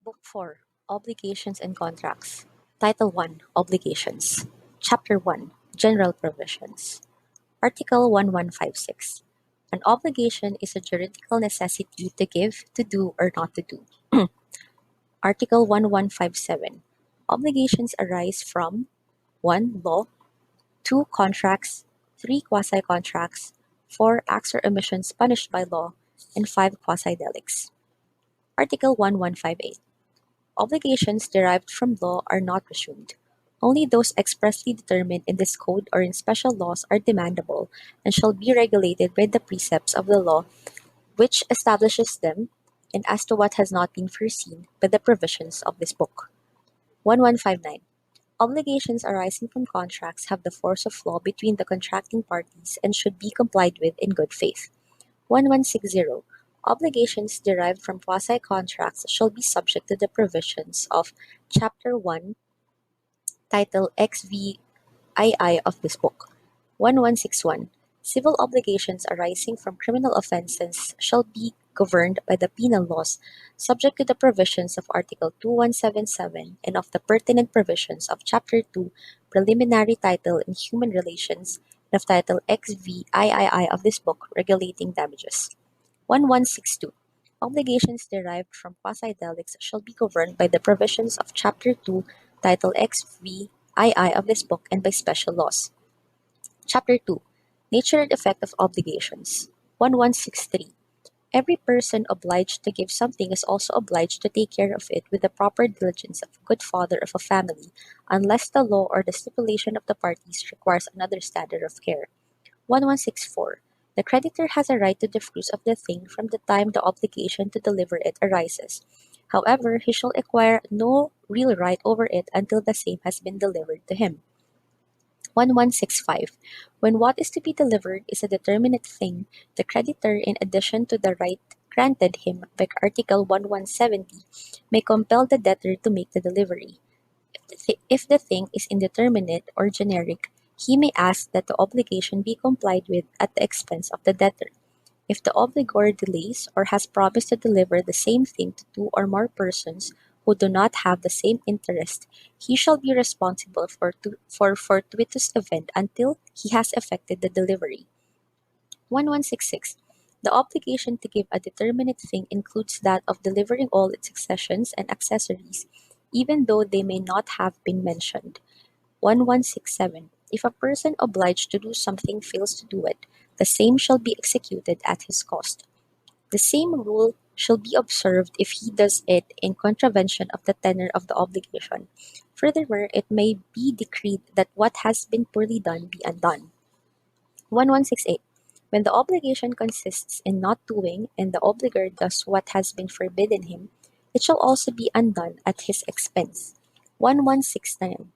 Book 4 Obligations and Contracts. Title 1 Obligations. Chapter 1 General Provisions. Article 1156. An obligation is a juridical necessity to give, to do, or not to do. Article 1157. Obligations arise from 1. Law, 2. Contracts, 3. Quasi-contracts, 4. Acts or omissions punished by law, and 5. Quasi-delicts. Article 1158. Obligations derived from law are not presumed. Only those expressly determined in this code or in special laws are demandable and shall be regulated by the precepts of the law which establishes them, and as to what has not been foreseen by the provisions of this book. 1159. Obligations arising from contracts have the force of law between the contracting parties and should be complied with in good faith. 1160. Obligations derived from quasi-contracts shall be subject to the provisions of Chapter 1, Title XVII of this book. 1161. Civil obligations arising from criminal offences shall be governed by the penal laws, subject to the provisions of Article 2177 and of the pertinent provisions of Chapter 2, Preliminary Title in Human Relations, and of Title XVII of this book, regulating damages. 1162. Obligations derived from quasi-delicts shall be governed by the provisions of Chapter 2, Title XVII of this book, and by special laws. Chapter 2. Nature and Effect of Obligations. 1163. Every person obliged to give something is also obliged to take care of it with the proper diligence of a good father of a family, unless the law or the stipulation of the parties requires another standard of care. 1164. The creditor has a right to the fruits of the thing from the time the obligation to deliver it arises. However, he shall acquire no real right over it until the same has been delivered to him. 1165. When what is to be delivered is a determinate thing, the creditor, in addition to the right granted him by Article 1170, may compel the debtor to make the delivery. If the thing is indeterminate or generic, he may ask that the obligation be complied with at the expense of the debtor. If the obligor delays or has promised to deliver the same thing to two or more persons who do not have the same interest, he shall be responsible for fortuitous event until he has effected the delivery. 1166. The obligation to give a determinate thing includes that of delivering all its accessions and accessories, even though they may not have been mentioned. 1167. If a person obliged to do something fails to do it, the same shall be executed at his cost. The same rule shall be observed if he does it in contravention of the tenor of the obligation. Furthermore, it may be decreed that what has been poorly done be undone. 1168. When the obligation consists in not doing, and the obligor does what has been forbidden him, it shall also be undone at his expense. 1169.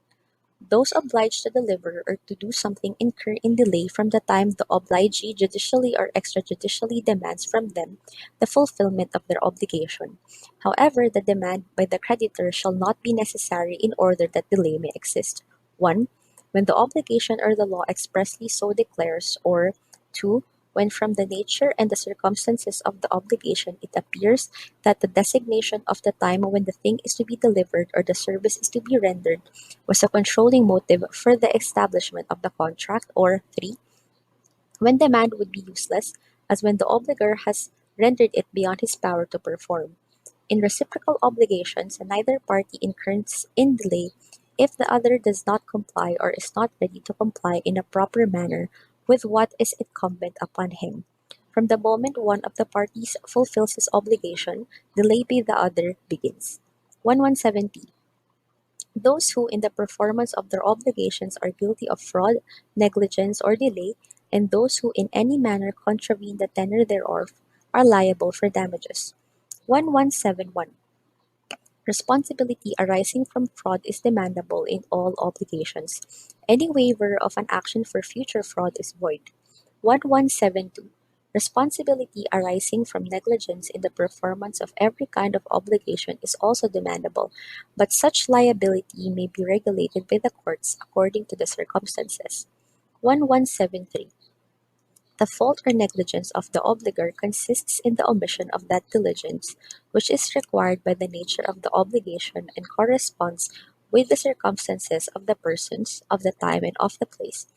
Those obliged to deliver or to do something incur in delay from the time the obligee judicially or extrajudicially demands from them the fulfillment of their obligation. However, the demand by the creditor shall not be necessary in order that delay may exist. 1. When the obligation or the law expressly so declares, or 2. When from the nature and the circumstances of the obligation it appears that the designation of the time when the thing is to be delivered or the service is to be rendered was a controlling motive for the establishment of the contract, or 3. When demand would be useless, as when the obligor has rendered it beyond his power to perform. In reciprocal obligations, neither party incurs in delay if the other does not comply or is not ready to comply in a proper manner with what is incumbent upon him. From the moment one of the parties fulfills his obligation, delay by the other begins. 1170. Those who, in the performance of their obligations, are guilty of fraud, negligence, or delay, and those who in any manner contravene the tenor thereof, are liable for damages. 1171. Responsibility arising from fraud is demandable in all obligations. Any waiver of an action for future fraud is void. 1172. Responsibility arising from negligence in the performance of every kind of obligation is also demandable, but such liability may be regulated by the courts according to the circumstances. 1173. The fault or negligence of the obligor consists in the omission of that diligence which is required by the nature of the obligation and corresponds with the circumstances of the persons, of the time, and of the place.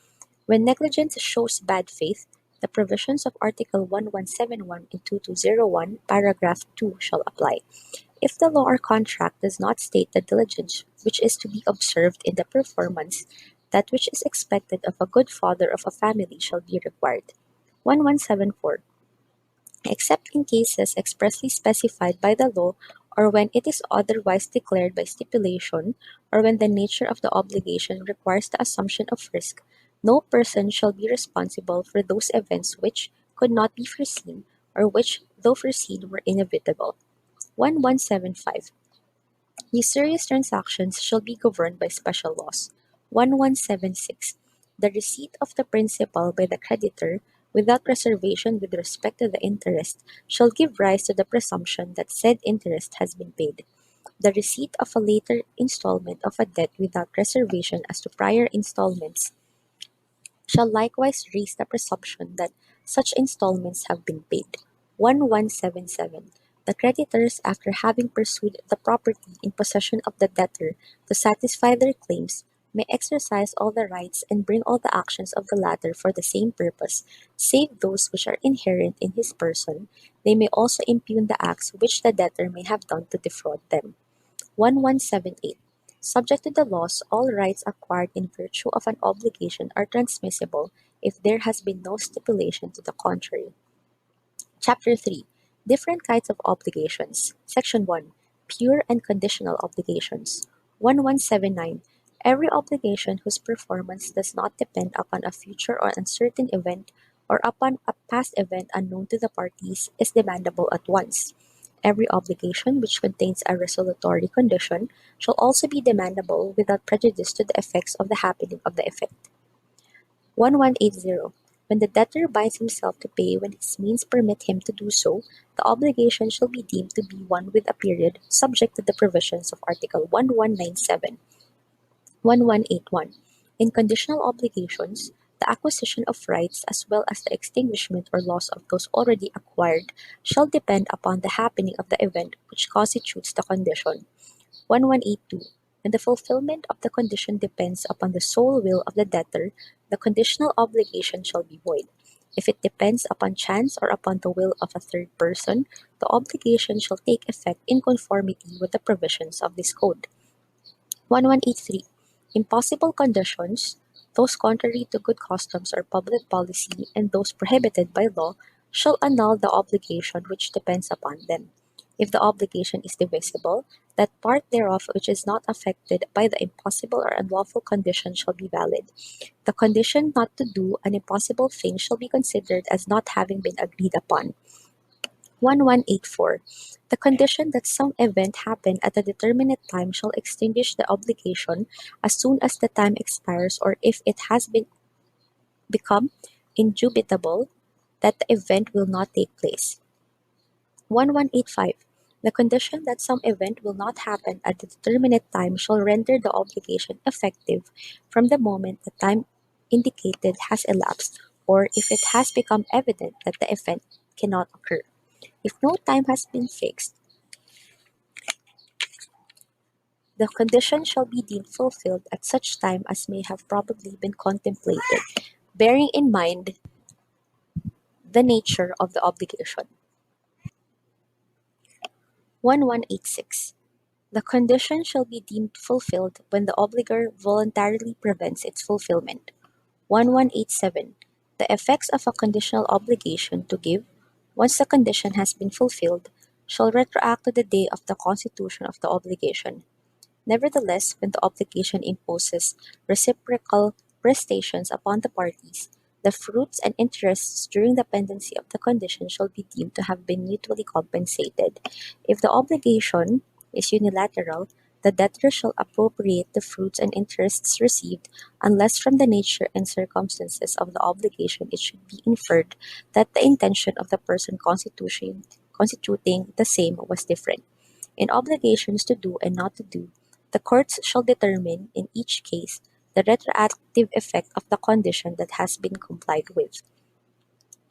When negligence shows bad faith, the provisions of Article 1171 and 2201, paragraph 2 shall apply. If the law or contract does not state the diligence which is to be observed in the performance, that which is expected of a good father of a family shall be required. 1174. Except in cases expressly specified by the law, or when it is otherwise declared by stipulation, or when the nature of the obligation requires the assumption of risk, no person shall be responsible for those events which could not be foreseen, or which, though foreseen, were inevitable. 1175. Usurious transactions shall be governed by special laws. 1176. The receipt of the principal by the creditor, without reservation with respect to the interest, shall give rise to the presumption that said interest has been paid. The receipt of a later installment of a debt without reservation as to prior installments shall likewise raise the presumption that such installments have been paid. 1177. The creditors, after having pursued the property in possession of the debtor to satisfy their claims, may exercise all the rights and bring all the actions of the latter for the same purpose, save those which are inherent in his person. They may also impugn the acts which the debtor may have done to defraud them. 1178. Subject to the laws, all rights acquired in virtue of an obligation are transmissible if there has been no stipulation to the contrary. Chapter 3. Different kinds of obligations. Section 1. Pure and conditional obligations. 1179. Every obligation whose performance does not depend upon a future or uncertain event or upon a past event unknown to the parties is demandable at once. Every obligation which contains a resolutory condition shall also be demandable without prejudice to the effects of the happening of the effect. 1180. When the debtor binds himself to pay when his means permit him to do so, the obligation shall be deemed to be one with a period subject to the provisions of Article 1197. 1181. In conditional obligations, the acquisition of rights as well as the extinguishment or loss of those already acquired shall depend upon the happening of the event which constitutes the condition. 1182. When the fulfillment of the condition depends upon the sole will of the debtor, the conditional obligation shall be void. If it depends upon chance or upon the will of a third person, the obligation shall take effect in conformity with the provisions of this code. 1183. Impossible conditions, those contrary to good customs or public policy, and those prohibited by law, shall annul the obligation which depends upon them. If the obligation is divisible, that part thereof which is not affected by the impossible or unlawful condition shall be valid. The condition not to do an impossible thing shall be considered as not having been agreed upon. 1184. The condition that some event happen at a determinate time shall extinguish the obligation as soon as the time expires or if it has become indubitable that the event will not take place. 1185. The condition that some event will not happen at a determinate time shall render the obligation effective from the moment the time indicated has elapsed or if it has become evident that the event cannot occur. If no time has been fixed, the condition shall be deemed fulfilled at such time as may have probably been contemplated, bearing in mind the nature of the obligation. 1186. The condition shall be deemed fulfilled when the obligor voluntarily prevents its fulfillment. 1187. The effects of a conditional obligation to give, once the condition has been fulfilled, shall retroact to the day of the constitution of the obligation. Nevertheless, when the obligation imposes reciprocal prestations upon the parties, the fruits and interests during the pendency of the condition shall be deemed to have been mutually compensated. If the obligation is unilateral, the debtor shall appropriate the fruits and interests received, unless from the nature and circumstances of the obligation it should be inferred that the intention of the person constituting the same was different. In obligations to do and not to do, the courts shall determine, in each case, the retroactive effect of the condition that has been complied with.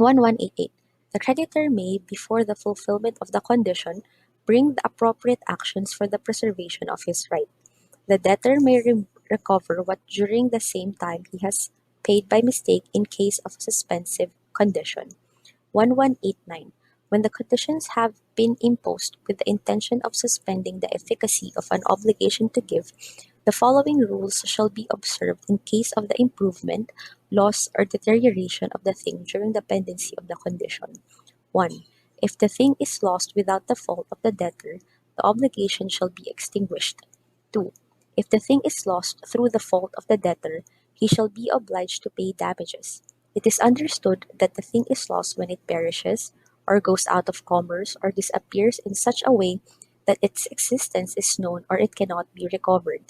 1188. The creditor may, before the fulfillment of the condition, bring the appropriate actions for the preservation of his right. The debtor may recover what during the same time he has paid by mistake in case of a suspensive condition. 1189. When the conditions have been imposed with the intention of suspending the efficacy of an obligation to give, the following rules shall be observed in case of the improvement, loss, or deterioration of the thing during the pendency of the condition. 1. If the thing is lost without the fault of the debtor, the obligation shall be extinguished. 2. If the thing is lost through the fault of the debtor, he shall be obliged to pay damages. It is understood that the thing is lost when it perishes, or goes out of commerce, or disappears in such a way that its existence is known or it cannot be recovered.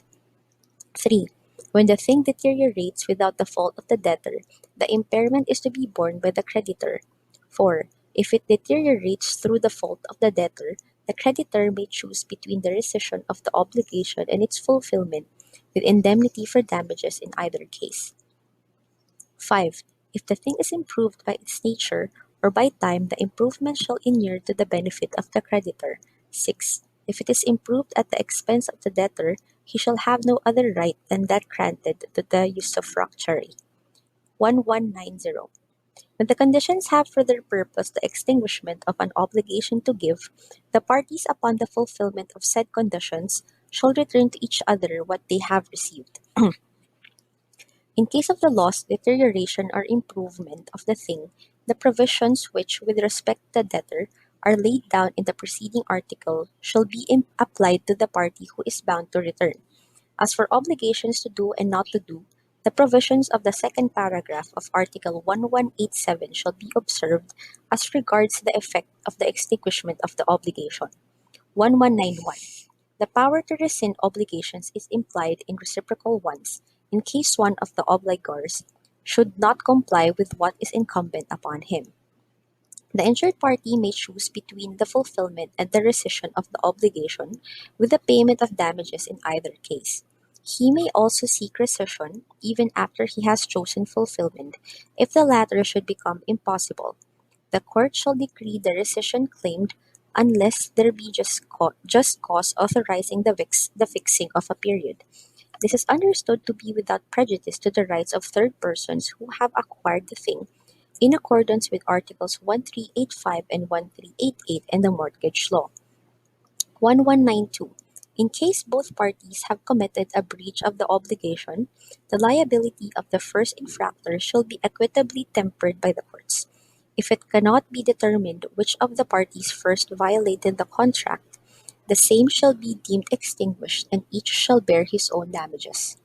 3. When the thing deteriorates without the fault of the debtor, the impairment is to be borne by the creditor. 4. If it deteriorates through the fault of the debtor, the creditor may choose between the rescission of the obligation and its fulfillment, with indemnity for damages in either case. 5. If the thing is improved by its nature or by time, the improvement shall inure to the benefit of the creditor. 6. If it is improved at the expense of the debtor, he shall have no other right than that granted to the usufructuary. 1190. When the conditions have for their purpose the extinguishment of an obligation to give, the parties upon the fulfillment of said conditions shall return to each other what they have received. In case of the loss, deterioration, or improvement of the thing, the provisions which, with respect to the debtor, are laid down in the preceding article shall be applied to the party who is bound to return. As for obligations to do and not to do, the provisions of the second paragraph of Article 1187 shall be observed as regards the effect of the extinguishment of the obligation. 1191. The power to rescind obligations is implied in reciprocal ones in case one of the obligors should not comply with what is incumbent upon him. The injured party may choose between the fulfillment and the rescission of the obligation with the payment of damages in either case. He may also seek rescission even after he has chosen fulfillment if the latter should become impossible. The court shall decree the rescission claimed unless there be just cause authorizing the fixing of a period. This is understood to be without prejudice to the rights of third persons who have acquired the thing in accordance with Articles 1385 and 1388 in the Mortgage Law. 1192. In case both parties have committed a breach of the obligation, the liability of the first infractor shall be equitably tempered by the courts. If it cannot be determined which of the parties first violated the contract, the same shall be deemed extinguished and each shall bear his own damages.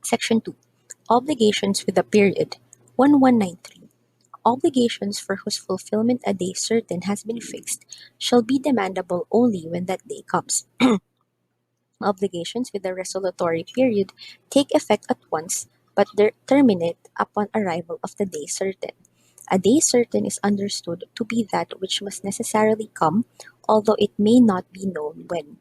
Section 2. Obligations with a period. 1193. Obligations for whose fulfillment a day certain has been fixed shall be demandable only when that day comes. Obligations with a resolutory period take effect at once, but terminate upon arrival of the day certain. A day certain is understood to be that which must necessarily come, although it may not be known when.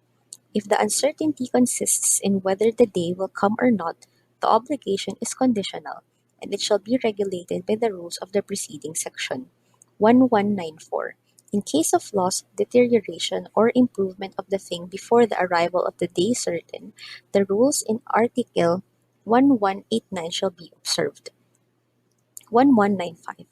If the uncertainty consists in whether the day will come or not, the obligation is conditional, and it shall be regulated by the rules of the preceding section. 1194. In case of loss, deterioration, or improvement of the thing before the arrival of the day certain, the rules in Article 1189 shall be observed. 1195.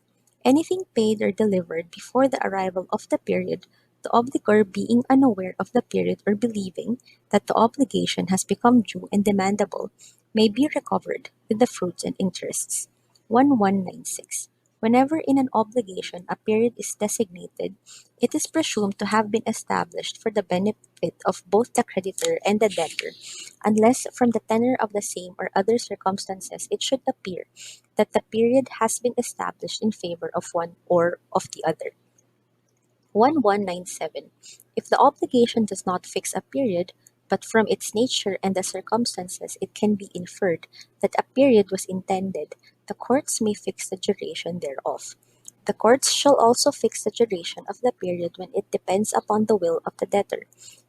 Anything paid or delivered before the arrival of the period, the obligor being unaware of the period or believing that the obligation has become due and demandable, may be recovered with the fruits and interests. 1196. Whenever in an obligation a period is designated, it is presumed to have been established for the benefit of both the creditor and the debtor, unless from the tenor of the same or other circumstances it should appear that the period has been established in favor of one or of the other. 1197. If the obligation does not fix a period, but from its nature and the circumstances it can be inferred that a period was intended, the courts may fix the duration thereof. The courts shall also fix the duration of the period when it depends upon the will of the debtor.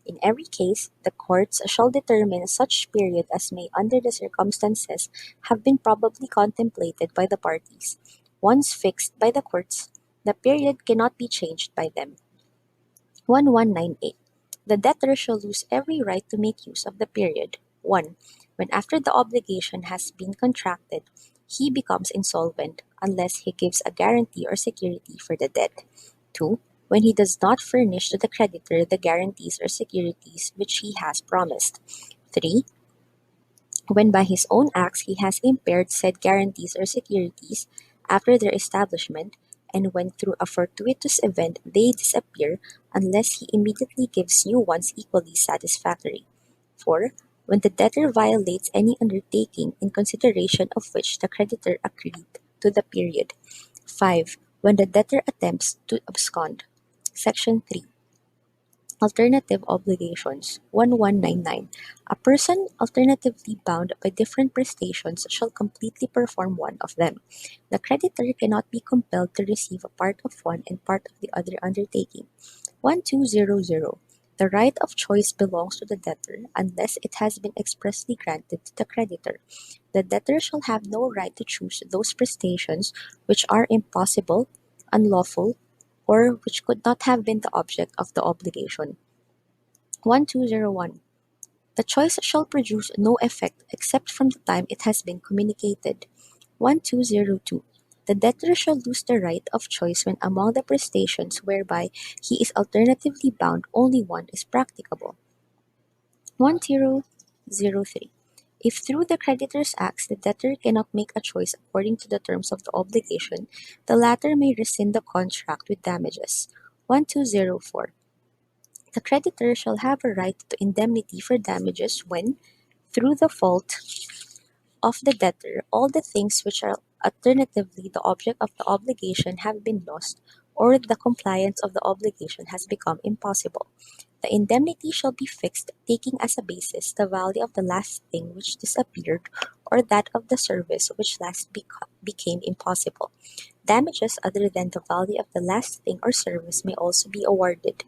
In every case, the courts shall determine such period as may under the circumstances have been probably contemplated by the parties. Once fixed by the courts, the period cannot be changed by them. 1198. The debtor shall lose every right to make use of the period. 1. When after the obligation has been contracted, he becomes insolvent unless he gives a guarantee or security for the debt. 2. When he does not furnish to the creditor the guarantees or securities which he has promised. 3. When by his own acts he has impaired said guarantees or securities after their establishment, and when through a fortuitous event they disappear unless he immediately gives new ones equally satisfactory. 4. When the debtor violates any undertaking in consideration of which the creditor agreed to the period. 5. When the debtor attempts to abscond. Section 3. Alternative Obligations 1199. A person alternatively bound by different prestations shall completely perform one of them. The creditor cannot be compelled to receive a part of one and part of the other undertaking. 1200. The right of choice belongs to the debtor unless it has been expressly granted to the creditor. The debtor shall have no right to choose those prestations which are impossible, unlawful, or which could not have been the object of the obligation. 1201. The choice shall produce no effect except from the time it has been communicated. 1202. The debtor shall lose the right of choice when among the prestations whereby he is alternatively bound only one is practicable. 1003. If through the creditor's acts the debtor cannot make a choice according to the terms of the obligation, the latter may rescind the contract with damages. 1204. The creditor shall have a right to indemnity for damages when, through the fault of the debtor, all the things which are alternatively the object of the obligation have been lost, or the compliance of the obligation has become impossible. The indemnity shall be fixed, taking as a basis the value of the last thing which disappeared, or that of the service which last became impossible. Damages other than the value of the last thing or service may also be awarded.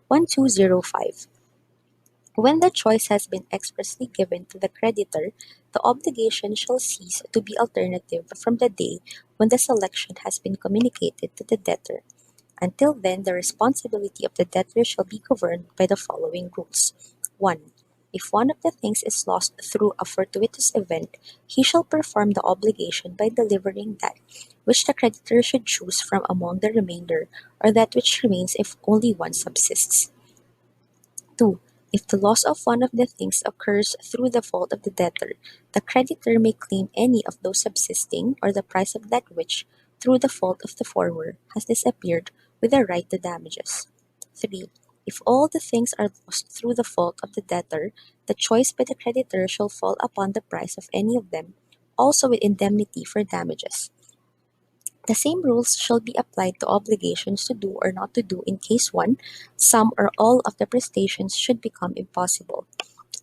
1205. When the choice has been expressly given to the creditor, the obligation shall cease to be alternative from the day when the selection has been communicated to the debtor. Until then, the responsibility of the debtor shall be governed by the following rules. 1. If one of the things is lost through a fortuitous event, he shall perform the obligation by delivering that which the creditor should choose from among the remainder, or that which remains if only one subsists. 2. If the loss of one of the things occurs through the fault of the debtor, the creditor may claim any of those subsisting, or the price of that which, through the fault of the former, has disappeared, with a right to damages. 3. If all the things are lost through the fault of the debtor, the choice by the creditor shall fall upon the price of any of them, also with indemnity for damages. The same rules shall be applied to obligations to do or not to do in case one, some, or all of the prestations should become impossible.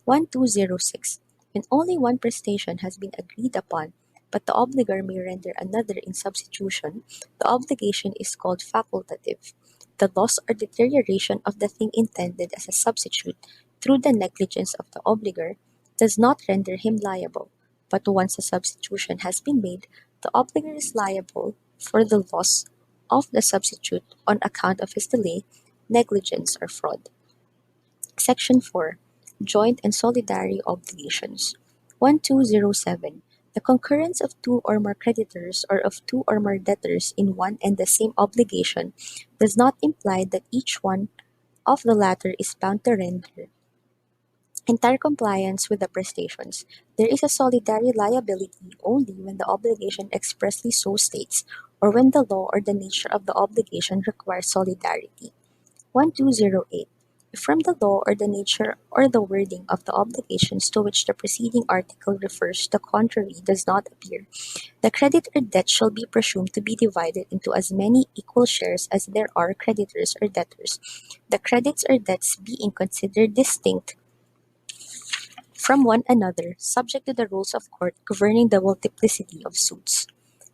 1206. When only one prestation has been agreed upon, but the obligor may render another in substitution, the obligation is called facultative. The loss or deterioration of the thing intended as a substitute through the negligence of the obligor does not render him liable, but once a substitution has been made, the obligor is liable for the loss of the substitute on account of his delay, negligence, or fraud. Section 4. Joint and Solidary Obligations 1207. The concurrence of two or more creditors or of two or more debtors in one and the same obligation does not imply that each one of the latter is bound to render entire compliance with the prestations. There is a solidary liability only when the obligation expressly so states, or when the law or the nature of the obligation requires solidarity. 1208. If from the law or the nature or the wording of the obligations to which the preceding article refers the contrary does not appear, the credit or debt shall be presumed to be divided into as many equal shares as there are creditors or debtors, the credits or debts being considered distinct from one another, subject to the rules of court governing the multiplicity of suits.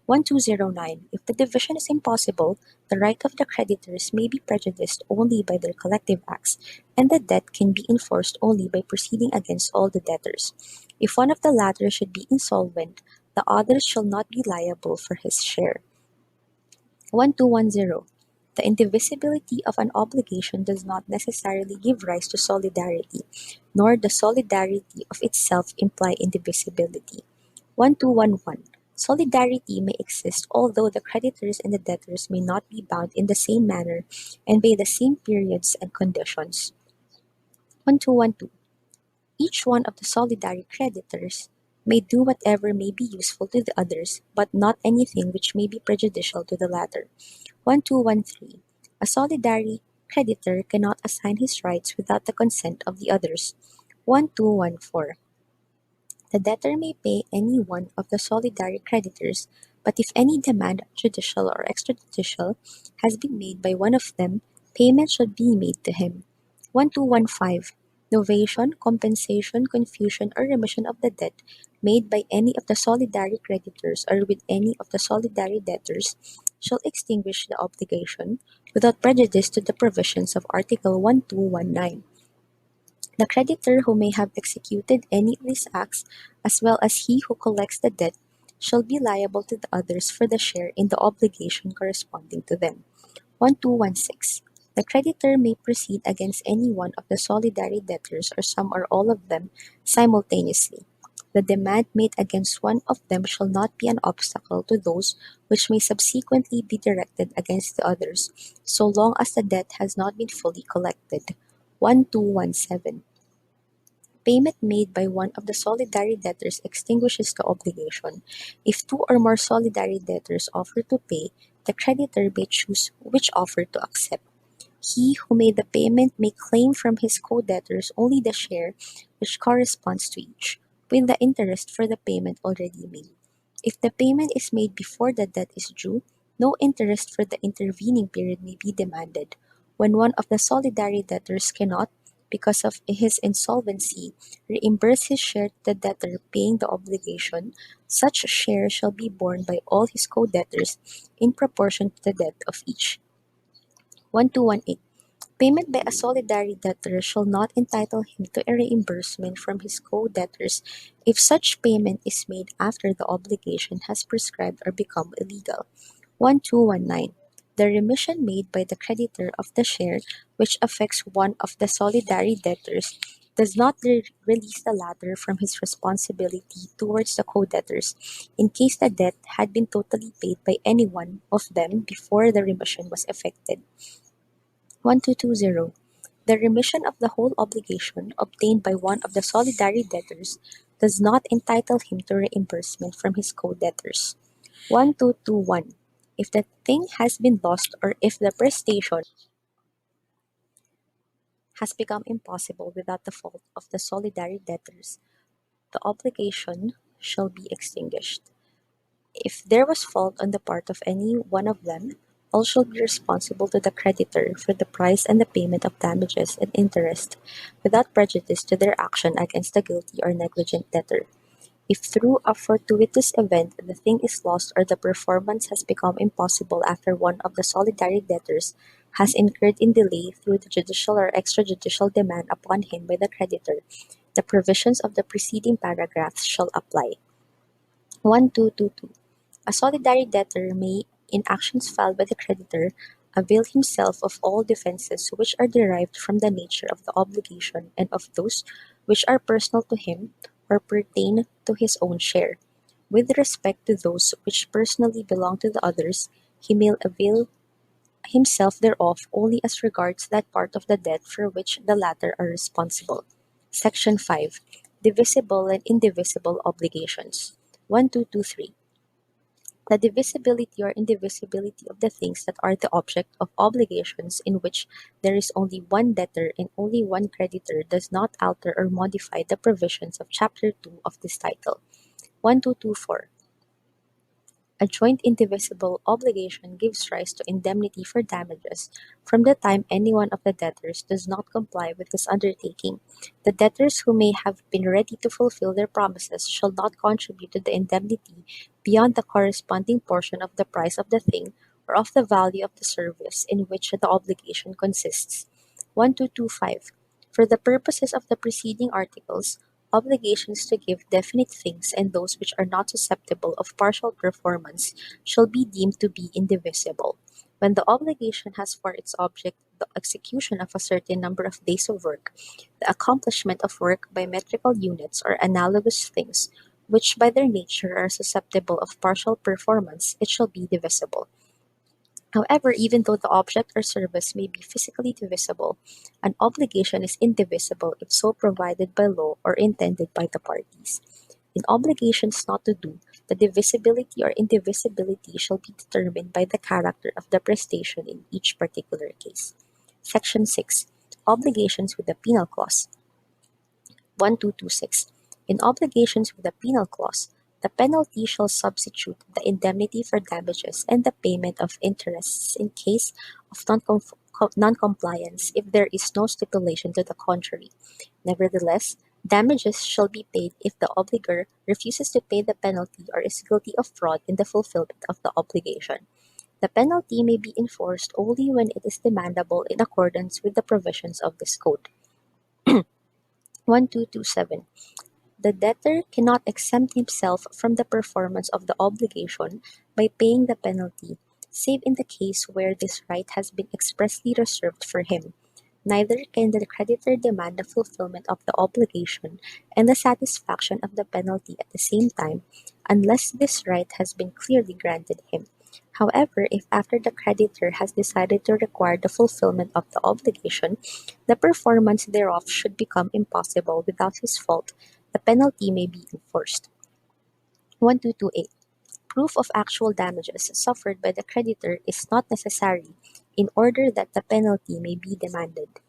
1209. If the division is impossible, the right of the creditors may be prejudiced only by their collective acts, and the debt can be enforced only by proceeding against all the debtors. If one of the latter should be insolvent, the others shall not be liable for his share. 1210. The indivisibility of an obligation does not necessarily give rise to solidarity, nor does solidarity of itself imply indivisibility. 1211. Solidarity may exist although the creditors and the debtors may not be bound in the same manner and by the same periods and conditions. 1212. Each one of the solidary creditors may do whatever may be useful to the others, but not anything which may be prejudicial to the latter. 1213. A solidary creditor cannot assign his rights without the consent of the others. 1214. The debtor may pay any one of the solidary creditors, but if any demand, judicial or extrajudicial, has been made by one of them, payment should be made to him. 1215. Novation, compensation, confusion, or remission of the debt made by any of the solidary creditors or with any of the solidary debtors shall extinguish the obligation without prejudice to the provisions of Article 1219. The creditor who may have executed any of these acts, as well as he who collects the debt, shall be liable to the others for the share in the obligation corresponding to them. 1216. The creditor may proceed against any one of the solidary debtors or some or all of them simultaneously. The demand made against one of them shall not be an obstacle to those which may subsequently be directed against the others, so long as the debt has not been fully collected. 1217. Payment made by one of the solidary debtors extinguishes the obligation. If two or more solidary debtors offer to pay, the creditor may choose which offer to accept. He who made the payment may claim from his co-debtors only the share which corresponds to each, with the interest for the payment already made. If the payment is made before the debt is due, no interest for the intervening period may be demanded. When one of the solidary debtors cannot, because of his insolvency, reimburse his share to the debtor paying the obligation, such share shall be borne by all his co-debtors in proportion to the debt of each. 1218. Payment by a solidary debtor shall not entitle him to a reimbursement from his co-debtors if such payment is made after the obligation has prescribed or become illegal. 1219. The remission made by the creditor of the share which affects one of the solidary debtors does not release the latter from his responsibility towards the co-debtors in case the debt had been totally paid by any one of them before the remission was effected. 1220. The remission of the whole obligation obtained by one of the solidary debtors does not entitle him to reimbursement from his co-debtors. 1221. If the thing has been lost or if the prestation has become impossible without the fault of the solidary debtors, the obligation shall be extinguished. If there was fault on the part of any one of them, all shall be responsible to the creditor for the price and the payment of damages and interest, without prejudice to their action against the guilty or negligent debtor. If through a fortuitous event the thing is lost or the performance has become impossible after one of the solidary debtors has incurred in delay through the judicial or extrajudicial demand upon him by the creditor, the provisions of the preceding paragraphs shall apply. 1222. A solidary debtor may, in actions filed by the creditor, avail himself of all defenses which are derived from the nature of the obligation and of those which are personal to him or pertain to his own share. With respect to those which personally belong to the others, he may avail himself thereof only as regards that part of the debt for which the latter are responsible. Section 5. Divisible and Indivisible Obligations. 1223. The divisibility or indivisibility of the things that are the object of obligations in which there is only one debtor and only one creditor does not alter or modify the provisions of Chapter 2 of this title. 1224. A joint indivisible obligation gives rise to indemnity for damages from the time any one of the debtors does not comply with his undertaking. The debtors who may have been ready to fulfill their promises shall not contribute to the indemnity beyond the corresponding portion of the price of the thing or of the value of the service in which the obligation consists. 1225. For the purposes of the preceding articles, Obligations to give definite things and those which are not susceptible of partial performance shall be deemed to be indivisible. When the obligation has for its object the execution of a certain number of days of work, the accomplishment of work by metrical units or analogous things, which by their nature are susceptible of partial performance, it shall be divisible. However, even though the object or service may be physically divisible, an obligation is indivisible if so provided by law or intended by the parties. In obligations not to do, the divisibility or indivisibility shall be determined by the character of the prestation in each particular case. Section 6. Obligations with the penal clause. 1226. In obligations with a penal clause, the penalty shall substitute the indemnity for damages and the payment of interests in case of non-compliance if there is no stipulation to the contrary. Nevertheless, damages shall be paid if the obligor refuses to pay the penalty or is guilty of fraud in the fulfillment of the obligation. The penalty may be enforced only when it is demandable in accordance with the provisions of this code. 1227. The debtor cannot exempt himself from the performance of the obligation by paying the penalty, save in the case where this right has been expressly reserved for him. Neither can the creditor demand the fulfillment of the obligation and the satisfaction of the penalty at the same time, unless this right has been clearly granted him. However, if after the creditor has decided to require the fulfillment of the obligation, the performance thereof should become impossible without his fault, the penalty may be enforced. 1228. Proof of actual damages suffered by the creditor is not necessary in order that the penalty may be demanded.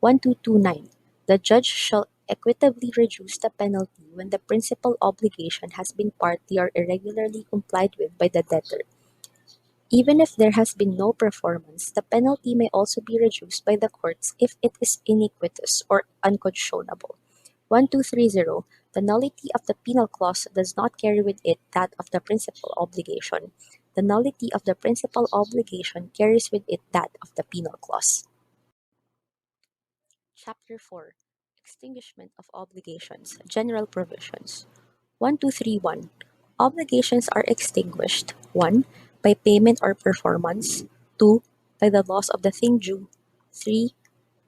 1229. The judge shall equitably reduce the penalty when the principal obligation has been partly or irregularly complied with by the debtor. Even if there has been no performance, the penalty may also be reduced by the courts if it is iniquitous or unconscionable. 1230. The nullity of the penal clause does not carry with it that of the principal obligation. The nullity of the principal obligation carries with it that of the penal clause. Chapter 4. Extinguishment of Obligations. General Provisions. 1231. Obligations are extinguished: 1. By payment or performance; 2. By the loss of the thing due; 3.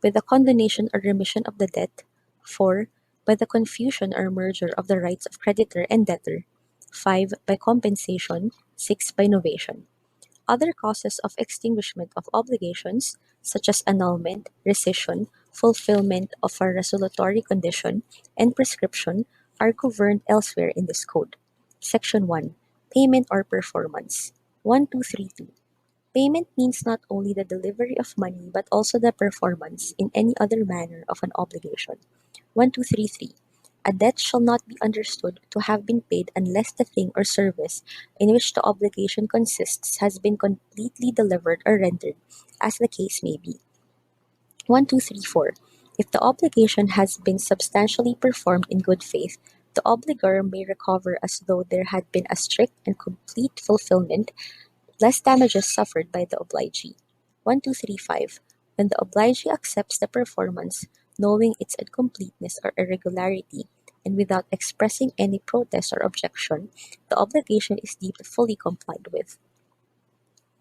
By the condonation or remission of the debt; 4. By the confusion or merger of the rights of creditor and debtor; 5. By compensation; 6. By novation. Other causes of extinguishment of obligations, such as annulment, rescission, fulfillment of a resolutory condition, and prescription, are governed elsewhere in this code. Section 1. Payment or performance. 1232. Payment means not only the delivery of money but also the performance in any other manner of an obligation. 1233. A debt shall not be understood to have been paid unless the thing or service in which the obligation consists has been completely delivered or rendered, as the case may be. 1234. If the obligation has been substantially performed in good faith, the obligor may recover as though there had been a strict and complete fulfillment, less damages suffered by the obligee. 1235. When the obligee accepts the performance, knowing its incompleteness or irregularity, and without expressing any protest or objection, the obligation is deemed fully complied with.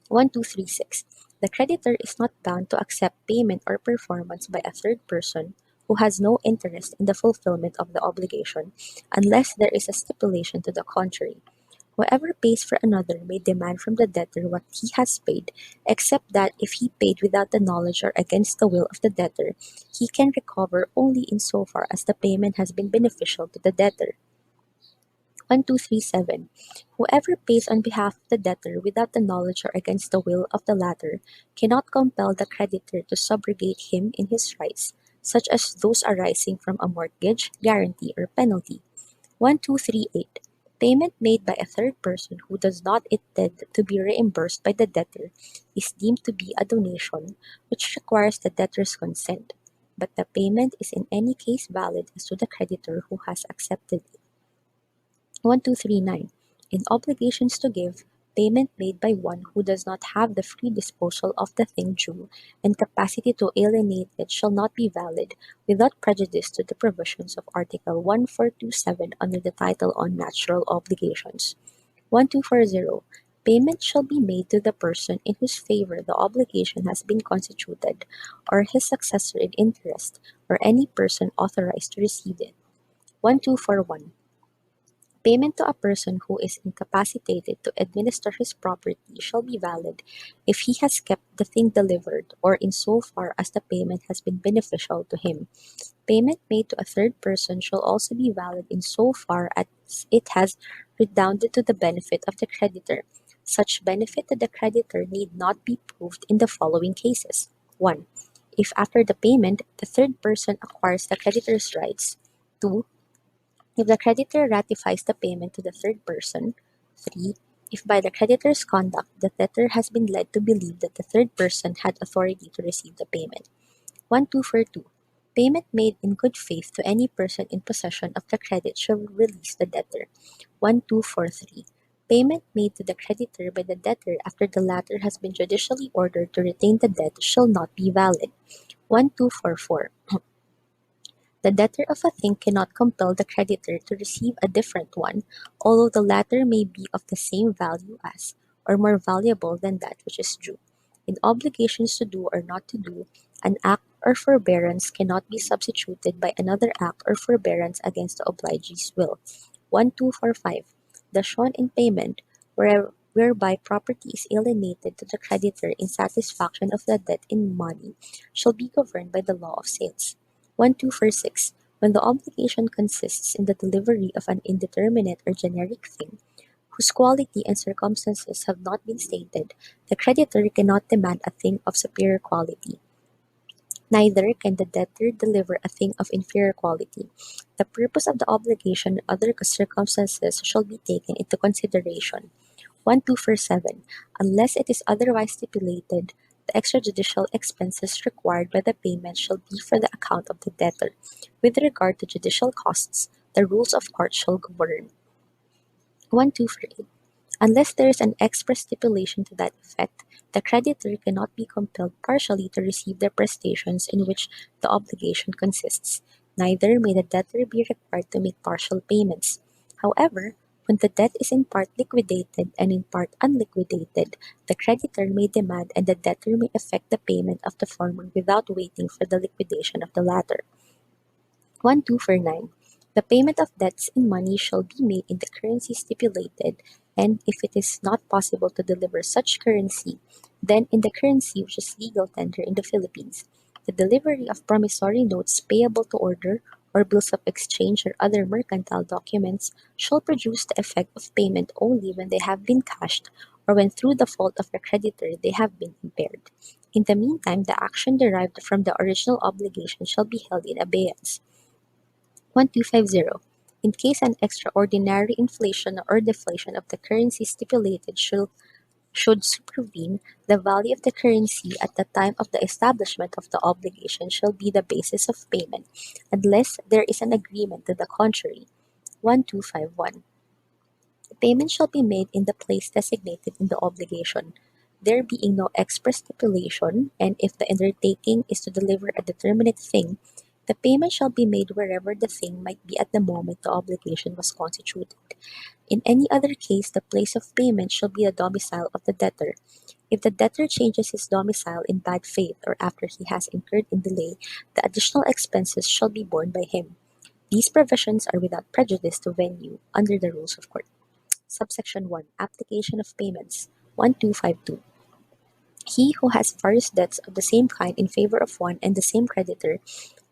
1236. The creditor is not bound to accept payment or performance by a third person who has no interest in the fulfillment of the obligation, unless there is a stipulation to the contrary. Whoever pays for another may demand from the debtor what he has paid, except that if he paid without the knowledge or against the will of the debtor, he can recover only insofar as the payment has been beneficial to the debtor. 1237. Whoever pays on behalf of the debtor without the knowledge or against the will of the latter cannot compel the creditor to subrogate him in his rights, such as those arising from a mortgage, guarantee, or penalty. 1238. Payment made by a third person who does not intend to be reimbursed by the debtor is deemed to be a donation, which requires the debtor's consent, but the payment is in any case valid as to the creditor who has accepted it. 1239. In obligations to give, payment made by one who does not have the free disposal of the thing due and capacity to alienate it shall not be valid without prejudice to the provisions of Article 1427 under the title on Natural Obligations. 1240. Payment shall be made to the person in whose favor the obligation has been constituted, or his successor in interest, or any person authorized to receive it. 1241. Payment to a person who is incapacitated to administer his property shall be valid if he has kept the thing delivered, or in so far as the payment has been beneficial to him. Payment made to a third person shall also be valid in so far as it has redounded to the benefit of the creditor. Such benefit to the creditor need not be proved in the following cases. 1. If after the payment, the third person acquires the creditor's rights. 2. If the creditor ratifies the payment to the third person. 3. If by the creditor's conduct the debtor has been led to believe that the third person had authority to receive the payment. 1242. Payment made in good faith to any person in possession of the credit shall release the debtor. 1243. Payment made to the creditor by the debtor after the latter has been judicially ordered to retain the debt shall not be valid. 1244. The debtor of a thing cannot compel the creditor to receive a different one, although the latter may be of the same value as, or more valuable than that which is due. In obligations to do or not to do, an act or forbearance cannot be substituted by another act or forbearance against the obligee's will. 1245. The shown in payment, whereby property is alienated to the creditor in satisfaction of the debt in money, shall be governed by the law of sales. 1246. When the obligation consists in the delivery of an indeterminate or generic thing, whose quality and circumstances have not been stated, the creditor cannot demand a thing of superior quality. Neither can the debtor deliver a thing of inferior quality. The purpose of the obligation and other circumstances shall be taken into consideration. 1247. Unless it is otherwise stipulated, the extrajudicial expenses required by the payment shall be for the account of the debtor. With regard to judicial costs, the rules of court shall govern. 1248. Unless there is an express stipulation to that effect, the creditor cannot be compelled partially to receive the prestations in which the obligation consists. Neither may the debtor be required to make partial payments. However, when the debt is in part liquidated and in part unliquidated, the creditor may demand and the debtor may effect the payment of the former without waiting for the liquidation of the latter. 1249. The payment of debts in money shall be made in the currency stipulated, and if it is not possible to deliver such currency, then in the currency which is legal tender in the Philippines. The delivery of promissory notes payable to order, or bills of exchange or other mercantile documents shall produce the effect of payment only when they have been cashed, or when through the fault of the creditor they have been impaired. In the meantime, the action derived from the original obligation shall be held in abeyance. 1250. In case an extraordinary inflation or deflation of the currency stipulated should supervene, the value of the currency at the time of the establishment of the obligation shall be the basis of payment, unless there is an agreement to the contrary. 1251. The payment shall be made in the place designated in the obligation, there being no express stipulation, and if the undertaking is to deliver a determinate thing, the payment shall be made wherever the thing might be at the moment the obligation was constituted. In any other case, the place of payment shall be the domicile of the debtor. If the debtor changes his domicile in bad faith or after he has incurred in delay, the additional expenses shall be borne by him. These provisions are without prejudice to venue under the rules of court. Subsection 1. Application of payments. 1252. He who has various debts of the same kind in favor of one and the same creditor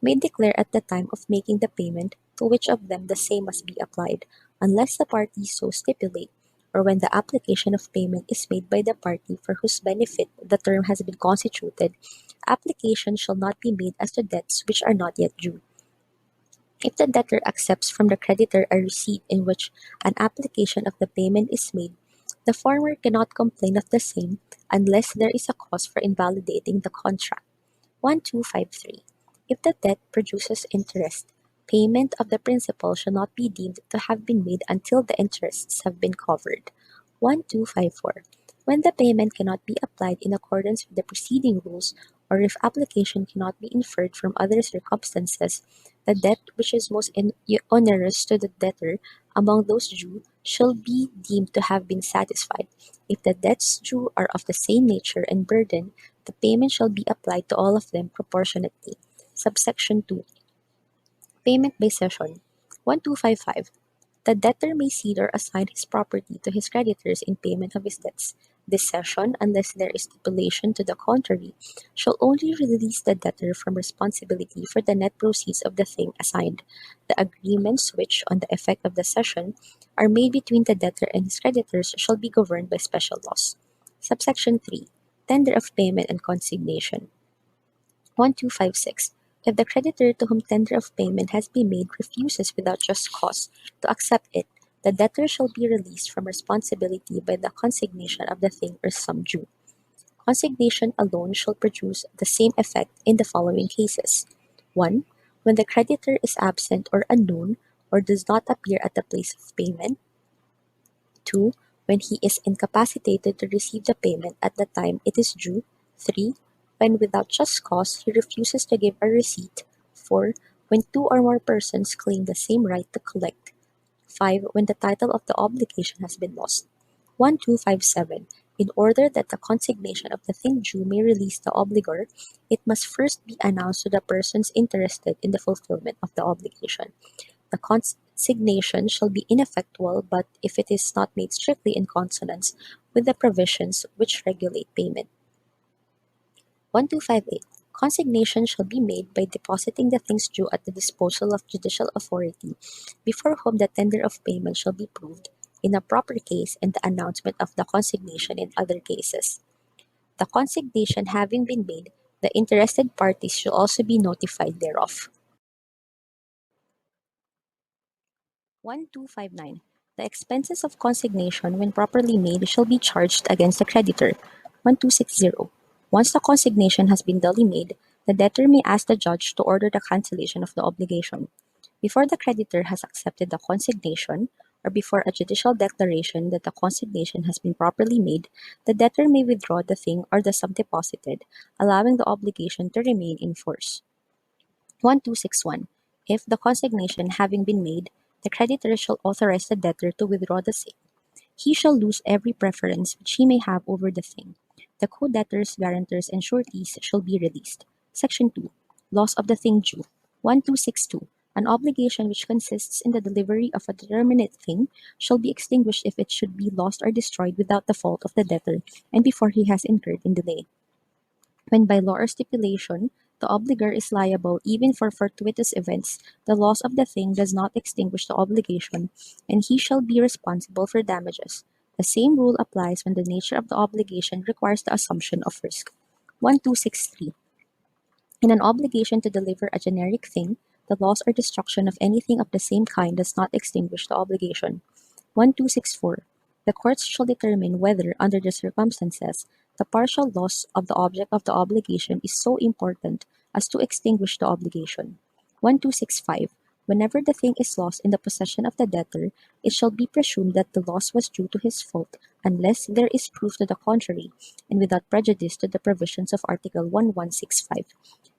may declare at the time of making the payment to which of them the same must be applied, unless the parties so stipulate, or when the application of payment is made by the party for whose benefit the term has been constituted, application shall not be made as to debts which are not yet due. If the debtor accepts from the creditor a receipt in which an application of the payment is made, the former cannot complain of the same unless there is a cause for invalidating the contract. 1253. If the debt produces interest, payment of the principal shall not be deemed to have been made until the interests have been covered. 1254. When the payment cannot be applied in accordance with the preceding rules, or if application cannot be inferred from other circumstances, the debt which is most onerous to the debtor among those due shall be deemed to have been satisfied. If the debts due are of the same nature and burden, the payment shall be applied to all of them proportionately. Subsection 2. Payment by cession. 1255. The debtor may cede or assign his property to his creditors in payment of his debts. This cession, unless there is stipulation to the contrary, shall only release the debtor from responsibility for the net proceeds of the thing assigned. The agreements which, on the effect of the cession, are made between the debtor and his creditors shall be governed by special laws. Subsection 3. Tender of payment and consignation. 1256. If the creditor to whom tender of payment has been made refuses without just cause to accept it, the debtor shall be released from responsibility by the consignation of the thing or sum due. Consignation alone shall produce the same effect in the following cases: 1. When the creditor is absent or unknown, or does not appear at the place of payment. 2. When he is incapacitated to receive the payment at the time it is due. 3. When without just cause he refuses to give a receipt. 4. When two or more persons claim the same right to collect. 5. When the title of the obligation has been lost. 1257. In order that the consignation of the thing due may release the obligor, it must first be announced to the persons interested in the fulfillment of the obligation. The consignation shall be ineffectual but if it is not made strictly in consonance with the provisions which regulate payment. 1258. Consignation shall be made by depositing the things due at the disposal of judicial authority, before whom the tender of payment shall be proved in a proper case and the announcement of the consignation in other cases. The consignation having been made, the interested parties shall also be notified thereof. 1259. The expenses of consignation, when properly made, shall be charged against the creditor. 1260. Once the consignation has been duly made, the debtor may ask the judge to order the cancellation of the obligation. Before the creditor has accepted the consignation, or before a judicial declaration that the consignation has been properly made, the debtor may withdraw the thing or the sum deposited, allowing the obligation to remain in force. 1261. If the consignation having been made, the creditor shall authorize the debtor to withdraw the same, he shall lose every preference which he may have over the thing. The co-debtors, guarantors, and sureties shall be released. Section 2. Loss of the thing due. 1262. An obligation which consists in the delivery of a determinate thing shall be extinguished if it should be lost or destroyed without the fault of the debtor and before he has incurred in delay. When by law or stipulation the obligor is liable even for fortuitous events, the loss of the thing does not extinguish the obligation, and he shall be responsible for damages. The same rule applies when the nature of the obligation requires the assumption of risk. 1263. In an obligation to deliver a generic thing, the loss or destruction of anything of the same kind does not extinguish the obligation. 1264. The courts shall determine whether, under the circumstances, the partial loss of the object of the obligation is so important as to extinguish the obligation. 1265. Whenever the thing is lost in the possession of the debtor, it shall be presumed that the loss was due to his fault, unless there is proof to the contrary, and without prejudice to the provisions of Article 1165.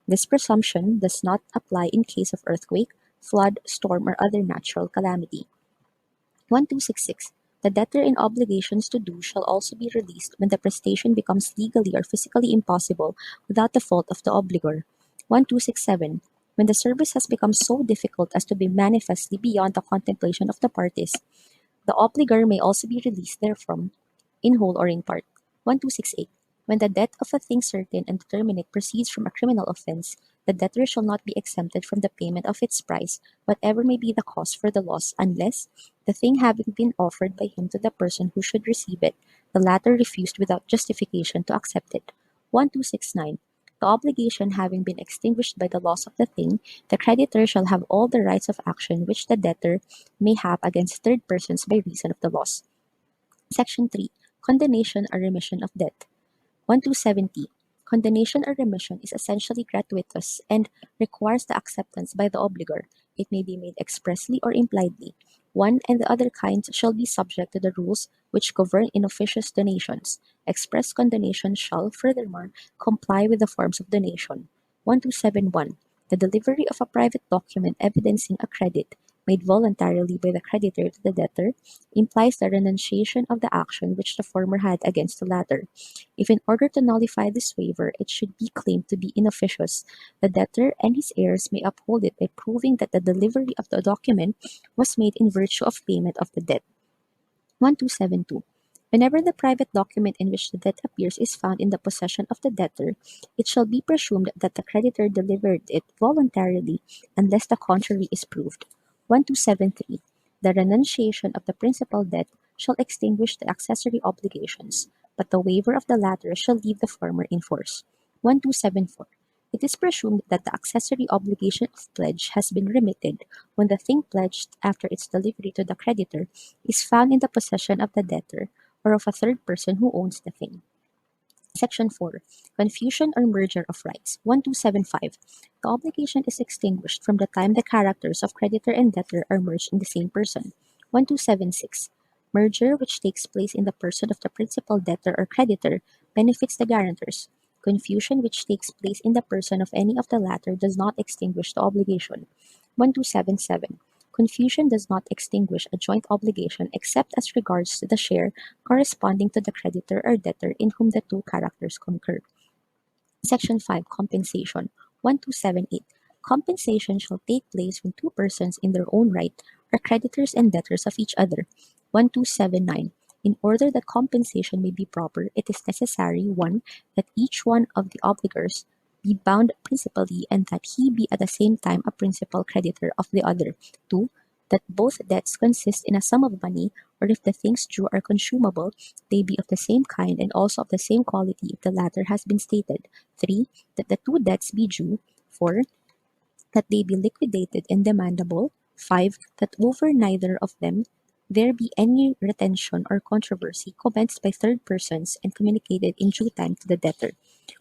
This presumption does not apply in case of earthquake, flood, storm, or other natural calamity. 1266. The debtor in obligations to do shall also be released when the prestation becomes legally or physically impossible without the fault of the obligor. 1267. When the service has become so difficult as to be manifestly beyond the contemplation of the parties, the obligor may also be released therefrom, in whole or in part. 1268. When the debt of a thing certain and determinate proceeds from a criminal offense, the debtor shall not be exempted from the payment of its price, whatever may be the cause for the loss, unless, the thing having been offered by him to the person who should receive it, the latter refused without justification to accept it. 1269. The obligation having been extinguished by the loss of the thing, the creditor shall have all the rights of action which the debtor may have against third persons by reason of the loss. Section 3. Condonation or remission of debt. 1270. Condonation or remission is essentially gratuitous and requires the acceptance by the obligor. It may be made expressly or impliedly. One and the other kinds shall be subject to the rules which govern inofficious donations. Express condonation shall, furthermore, comply with the forms of donation. 1271. The delivery of a private document evidencing a credit made voluntarily by the creditor to the debtor implies the renunciation of the action which the former had against the latter. If in order to nullify this waiver it should be claimed to be inofficious, the debtor and his heirs may uphold it by proving that the delivery of the document was made in virtue of payment of the debt. 1272. Whenever the private document in which the debt appears is found in the possession of the debtor, it shall be presumed that the creditor delivered it voluntarily unless the contrary is proved. 1273. The renunciation of the principal debt shall extinguish the accessory obligations, but the waiver of the latter shall leave the former in force. 1274. It is presumed that the accessory obligation of pledge has been remitted when the thing pledged after its delivery to the creditor is found in the possession of the debtor or of a third person who owns the thing. Section 4. Confusion or merger of rights. 1275. The obligation is extinguished from the time the characters of creditor and debtor are merged in the same person. 1276. Merger which takes place in the person of the principal debtor or creditor benefits the guarantors. Confusion which takes place in the person of any of the latter does not extinguish the obligation. 1277. Confusion does not extinguish a joint obligation except as regards the share corresponding to the creditor or debtor in whom the two characters concur. Section 5. Compensation. 1278. Compensation shall take place when two persons in their own right are creditors and debtors of each other. 1279. In order that compensation may be proper, it is necessary 1. That each one of the obligors be bound principally and that he be at the same time a principal creditor of the other. 2. That both debts consist in a sum of money, or if the things due are consumable, they be of the same kind and also of the same quality if the latter has been stated. 3. That the two debts be due. 4. That they be liquidated and demandable. 5. That over neither of them there be any retention or controversy commenced by third persons and communicated in due time to the debtor.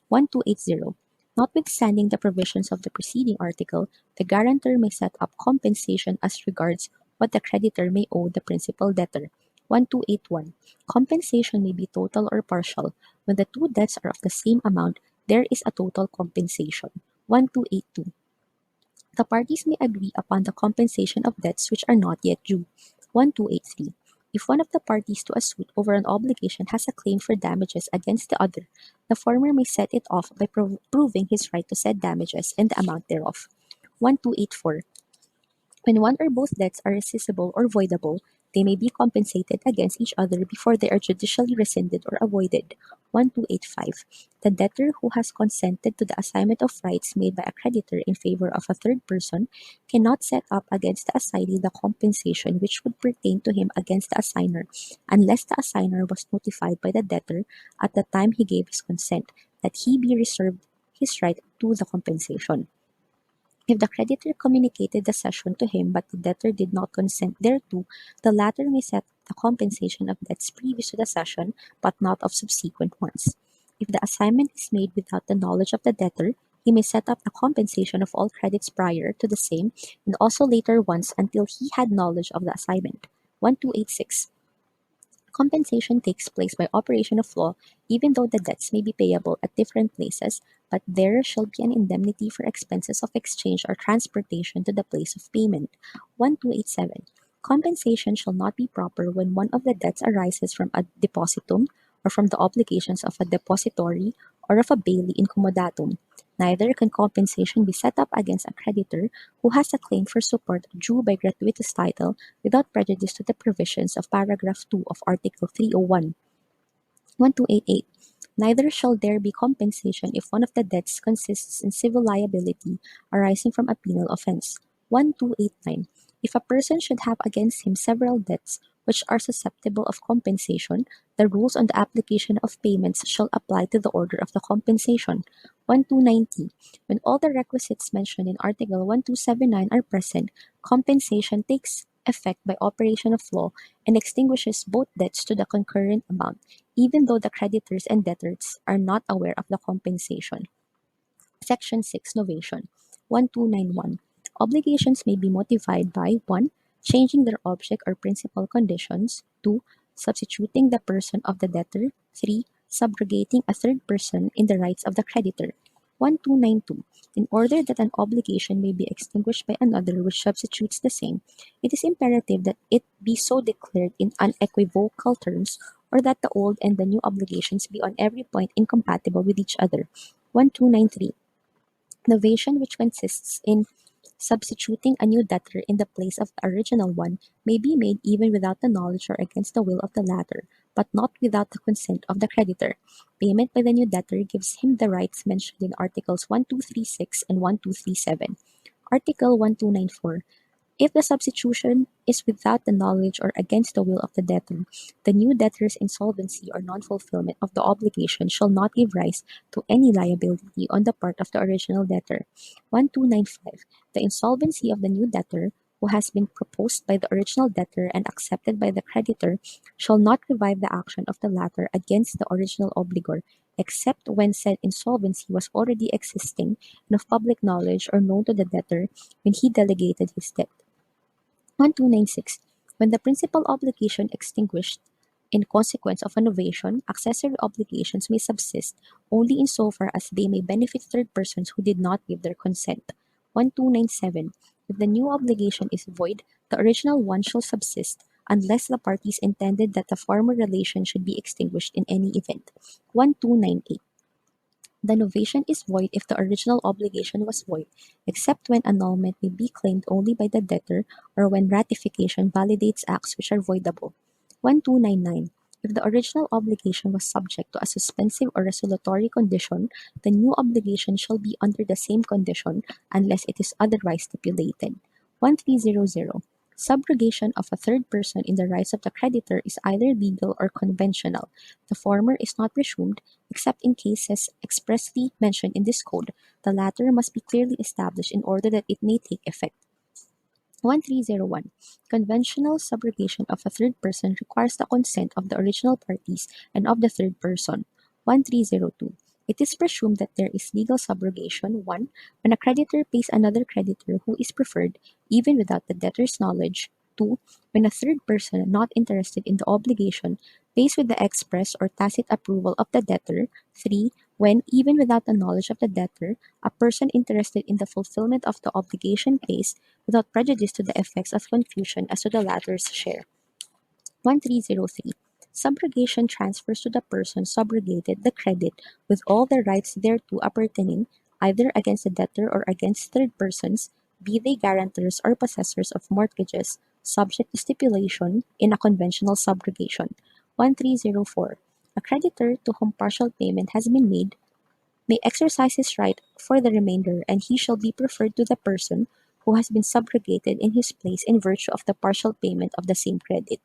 1280. Notwithstanding the provisions of the preceding article, the guarantor may set up compensation as regards what the creditor may owe the principal debtor. 1281. Compensation may be total or partial. When the two debts are of the same amount, there is a total compensation. 1282. The parties may agree upon the compensation of debts which are not yet due. 1283. If one of the parties to a suit over an obligation has a claim for damages against the other, the former may set it off by proving his right to said damages and the amount thereof. 1284. When one or both debts are rescissible or voidable, they may be compensated against each other before they are judicially rescinded or avoided. 1285. The debtor who has consented to the assignment of rights made by a creditor in favor of a third person cannot set up against the assignee the compensation which would pertain to him against the assigner, unless the assigner was notified by the debtor at the time he gave his consent that he be reserved his right to the compensation. If the creditor communicated the cession to him but the debtor did not consent thereto, the latter may set the compensation of debts previous to the cession but not of subsequent ones. If the assignment is made without the knowledge of the debtor, he may set up the compensation of all credits prior to the same and also later ones until he had knowledge of the assignment. 1286. Compensation takes place by operation of law, even though the debts may be payable at different places, but there shall be an indemnity for expenses of exchange or transportation to the place of payment. 1287. Compensation shall not be proper when one of the debts arises from a depositum, or from the obligations of a depository, or of a bailee incommodatum. Neither can compensation be set up against a creditor who has a claim for support due by gratuitous title without prejudice to the provisions of paragraph 2 of Article 301. 1288. Neither shall there be compensation if one of the debts consists in civil liability arising from a penal offense. 1289. If a person should have against him several debts which are susceptible of compensation, the rules on the application of payments shall apply to the order of the compensation. 1290. When all the requisites mentioned in Article 1279 are present, compensation takes effect by operation of law and extinguishes both debts to the concurrent amount, even though the creditors and debtors are not aware of the compensation. Section 6. Novation. 1291. Obligations may be modified by 1. Changing their object or principal conditions. 2. Substituting the person of the debtor. 3. Subrogating a third person in the rights of the creditor. 1292. In order that an obligation may be extinguished by another which substitutes the same, it is imperative that it be so declared in unequivocal terms, or that the old and the new obligations be on every point incompatible with each other. 1293. Novation, which consists in substituting a new debtor in the place of the original one, may be made even without the knowledge or against the will of the latter, but not without the consent of the creditor. Payment by the new debtor gives him the rights mentioned in Articles 1236 and 1237. Article 1294. If the substitution is without the knowledge or against the will of the debtor, the new debtor's insolvency or non-fulfillment of the obligation shall not give rise to any liability on the part of the original debtor. 1295. The insolvency of the new debtor, who has been proposed by the original debtor and accepted by the creditor, shall not revive the action of the latter against the original obligor, except when said insolvency was already existing and of public knowledge or known to the debtor when he delegated his debt. 1296. When the principal obligation extinguished in consequence of a novation, accessory obligations may subsist only insofar as they may benefit third persons who did not give their consent. 1297. If the new obligation is void, the original one shall subsist, unless the parties intended that the former relation should be extinguished in any event. 1298. The novation is void if the original obligation was void, except when annulment may be claimed only by the debtor or when ratification validates acts which are voidable. 1299. If the original obligation was subject to a suspensive or resolutory condition, the new obligation shall be under the same condition unless it is otherwise stipulated. 1300. Subrogation of a third person in the rights of the creditor is either legal or conventional. The former is not presumed, except in cases expressly mentioned in this code. The latter must be clearly established in order that it may take effect. 1301. Conventional subrogation of a third person requires the consent of the original parties and of the third person. 1302. It is presumed that there is legal subrogation 1. When a creditor pays another creditor who is preferred, even without the debtor's knowledge. 2. When a third person not interested in the obligation pays with the express or tacit approval of the debtor. 3. When, even without the knowledge of the debtor, a person interested in the fulfillment of the obligation pays without prejudice to the effects of confusion as to the latter's share. 1303. Subrogation transfers to the person subrogated the credit with all the rights thereto appertaining, either against the debtor or against third persons, be they guarantors or possessors of mortgages, subject to stipulation in a conventional subrogation. 1304. A creditor to whom partial payment has been made may exercise his right for the remainder, and he shall be preferred to the person who has been subrogated in his place in virtue of the partial payment of the same credit.